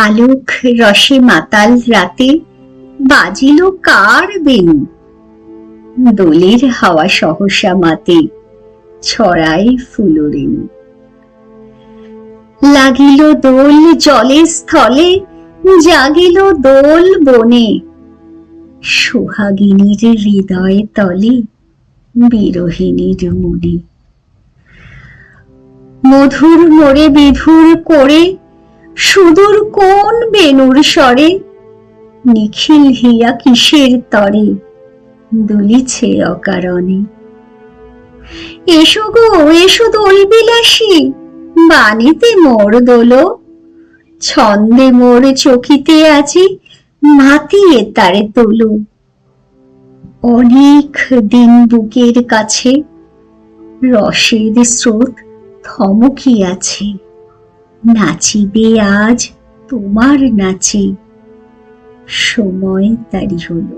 আলোক রসে মাতাল রাতে বাজিল কার বেণু, দোলের হাওয়া সহসা মাতে ছড়ায় ফুলরেণু। লাগিল দোল জলে স্থলে, জাগিল দোল বনে, সোহাগিনীর হৃদয় তলে বিরহিণীর মনে। মধুর মোরে বিধুর করে সুদূর কোন বেণুর স্বরে, নিখিল হিয়া কিসের তরে দুলিছে অকারণে। এসো গো এসো দোল বিলাসী, বাণীতে মোর দোলো, ছন্দে মোর চকিতে আজি মাতিয়ে তারে তোলো। অনেক দিন বুকের কাছে রসের স্রোত থমকিয়াছে, নাচিবে আজ তোমার নাচে সময় তারি হলো।